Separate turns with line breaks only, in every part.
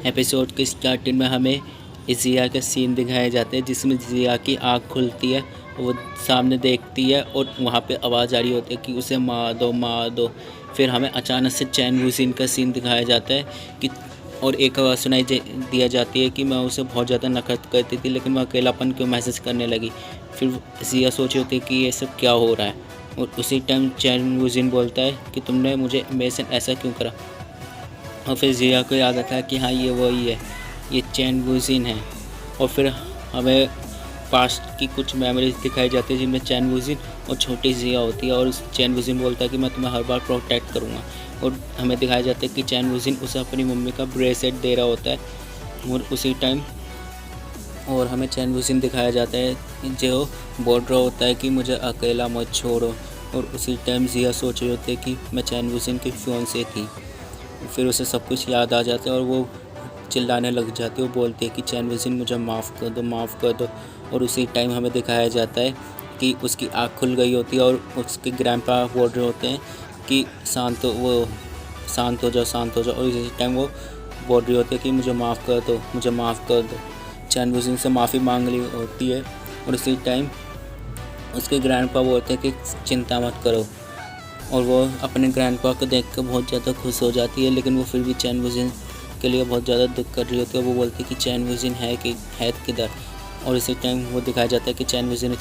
Episode के starting में हमें ज़िया का सीन दिखाए जाते हैं जिसमें ज़िया की आँख खुलती है, वो सामने देखती है और वहाँ पे आवाज़ आ रही होती है कि उसे मार दो मार दो। फिर हमें अचानक से चैन वू-जिन का सीन दिखाया जाता है कि और एक आवाज़ सुनाई दिया जाती है कि मैं उसे बहुत ज़्यादा नफ़रत करती थी, लेकिन मैं अकेलापन क्यों महसूस करने लगी। फिर ज़िया सोच रही होती है कि ये सब क्या हो रहा है, और उसी टाइम चैन वू-जिन बोलता है कि तुमने मुझे मेरे साथ ऐसा क्यों करा। और फिर ज़िया को याद आता है कि हाँ ये वही है, ये चैन वू-जिन है। और फिर हमें पास्ट की कुछ मेमोरीज दिखाई जाती है जिनमें चैन वू-जिन और छोटी ज़िया होती है, और चैन वू-जिन बोलता है कि मैं तुम्हें हर बार प्रोटेक्ट करूँगा। और हमें दिखाया जाता है कि चैन वू-जिन उसे अपनी मम्मी का ब्रेसलेट दे रहा होता है, और उसी टाइम और हमें चैन वू-जिन दिखाया जाता है जो बोल रहा होता है कि मुझे अकेला मत छोड़ो। और उसी टाइम ज़िया सोच रही होती है कि मैं चैन वू-जिन की फियांसे थी। फिर उसे सब कुछ याद आ जाता है और वो चिल्लाने लग जाती है, वो बोलती है कि चैन वू-जिन मुझे माफ़ कर दो माफ़ कर दो। और उसी टाइम हमें दिखाया जाता है कि उसकी आँख खुल गई होती है और उसके ग्रैंडपा बोल रहे होते हैं कि शांत हो जाओ शांत हो जाओ। और इसी टाइम वो बोल रही होती है कि मुझे माफ़ कर दो मुझे माफ़ कर दो। चैन वू-जिन से माफ़ी मांग ली होती है, और उसी टाइम उसके ग्रैंडपा बोलते हैं कि चिंता मत करो। और वो अपने ग्रैंडपा को देख कर बहुत ज़्यादा खुश हो जाती है, लेकिन वो फिर भी चैन वू-जिन के लिए बहुत ज़्यादा दुख कर रही होती है। वो बोलती है कि चैन वू-जिन है किधर। और इसी टाइम वो दिखाया जाता है कि चैन वू-जिन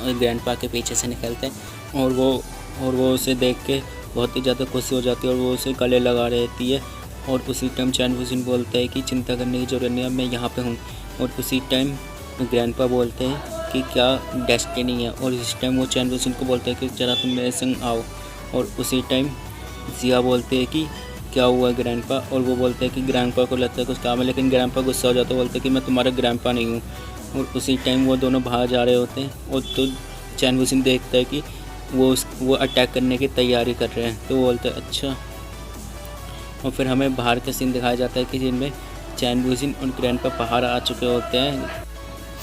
ग्रैंडपा के पीछे से निकलते हैं, और वो उसे देख के बहुत ही ज़्यादा खुश हो जाती है और वो उसे गले लगा रहती है। और उसी टाइम चैन वू-जिन बोलता है कि चिंता करने की ज़रूरत नहीं है, मैं यहाँ पे हूँ। और उसी टाइम ग्रैंडपा बोलते हैं कि क्या डेस्टिनी है। और इस टाइम वो चैन वू-जिन को बोलते हैं कि जरा तुम मेरे संग आओ। और उसी टाइम ज़िया बोलते हैं कि क्या हुआ ग्रैंडपा। और वो बोलते हैं कि ग्रैंडपा को लगता है कुछ काम है, लेकिन ग्रैंडपा गुस्सा हो जाता है, बोलते हैं कि मैं तुम्हारा ग्रैंडपा नहीं हूँ। और उसी टाइम वो दोनों बाहर जा रहे होते हैं, और तो चैन वू-जिन देखता है कि वो अटैक करने की तैयारी कर रहे हैं, तो वो बोलते हैं अच्छा। और फिर हमें बाहर का सीन दिखाया जाता है कि जिनमें चैन वू-जिन और ग्रैंडपा बाहर आ चुके होते हैं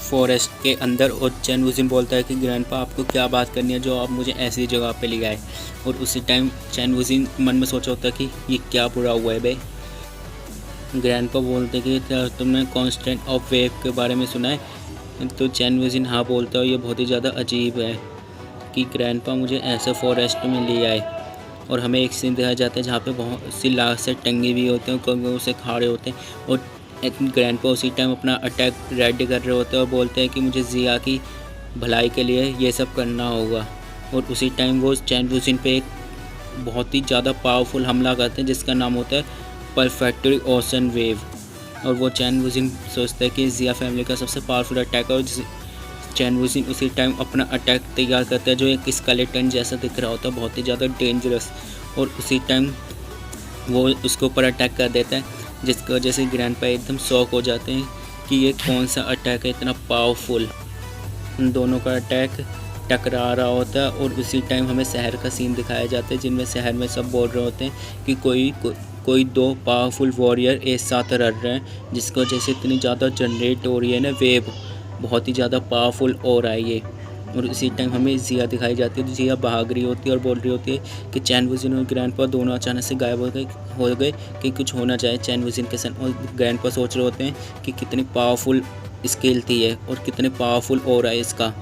फॉरेस्ट के अंदर। और चैन वू-जिन बोलता है कि ग्रैंडपा आपको क्या बात करनी है जो आप मुझे ऐसी जगह पे ले आए। और उसी टाइम चैन वू-जिन मन में सोचा होता है कि ये क्या बुरा हुआ है बे। ग्रैंडपा बोलते हैं कि क्या तुमने कांस्टेंट ऑफ वेव के बारे में सुना है। तो चैन वू-जिन हाँ बोलता है, ये बहुत ही ज़्यादा अजीब है कि ग्रैंडपा मुझे ऐसे फॉरेस्ट में ले आए। और हमें एक सीन दिखाया जाता है जहाँ पे बहुत सी लाशें टंगी हुई होते हैं, कभी उसे खा रहे होते हैं। और ग्रैंडपा उसी टाइम अपना अटैक रेडी कर रहे होते हैं और बोलते हैं कि मुझे ज़िया की भलाई के लिए ये सब करना होगा। और उसी टाइम वो चैन वू-जिन पे एक बहुत ही ज़्यादा पावरफुल हमला करते हैं जिसका नाम होता है परफेक्टरी ओशन वेव। और वो चैन वू-जिन सोचता है कि ज़िया फैमिली का सबसे पावरफुल अटैक है, और चैन वू-जिन उसी टाइम अपना अटैक तैयार करता है जो एक स्केलेटन जैसा दिख रहा होता है, बहुत ही ज़्यादा डेंजरस। और उसी टाइम वो उसके ऊपर अटैक कर देता है, जिसकी वजह से ग्रैंडपा एकदम शॉक हो जाते हैं कि ये कौन सा अटैक है इतना पावरफुल। उन दोनों का अटैक टकरा रहा होता है। और उसी टाइम हमें शहर का सीन दिखाया जाता है जिनमें शहर में सब बोल रहे होते हैं कि कोई दो पावरफुल वॉरियर एक साथ लड़ रहे हैं, जिसकी वजह से इतनी ज़्यादा जनरेट हो रही है ना वेव, बहुत ही ज़्यादा पावरफुल हो रहा है ये। और इसी टाइम हमें ज़िया दिखाई जाती है, तो ज़िया भाग रही होती है और बोल रही होती है कि चैन वू-जिन और ग्रैंडपा दोनों अचानक से गायब हो गए कि कुछ होना चाहिए चैन वू-जिन के साथ। और ग्रैंडपा सोच रहे होते हैं कि कितनी पावरफुल स्किल थी है और कितने पावरफुल हो रहा है इसका।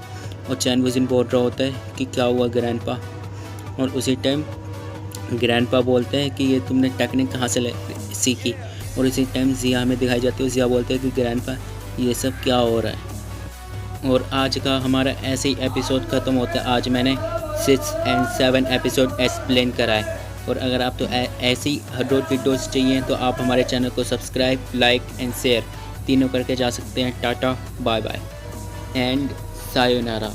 और चैन वू-जिन बोल रहा होता है कि क्या हुआ ग्रैंडपा। और उसी टाइम ग्रैंडपा बोलते हैं कि ये तुमने टेक्निक कहाँ से सीखी। और इसी टाइम ज़िया हमें दिखाई जाती है, ज़िया बोलते हैं कि ग्रैंडपा ये सब क्या हो रहा है। और आज का हमारा ऐसे ही एपिसोड ख़त्म होता है। आज मैंने 6 और 7 एपिसोड एक्सप्लेन करा है। और अगर आप तो ऐसी हर रोज़ वीडियोज़ चाहिए तो आप हमारे चैनल को सब्सक्राइब, लाइक एंड शेयर तीनों करके जा सकते हैं। Tata, bye bye and sayonara.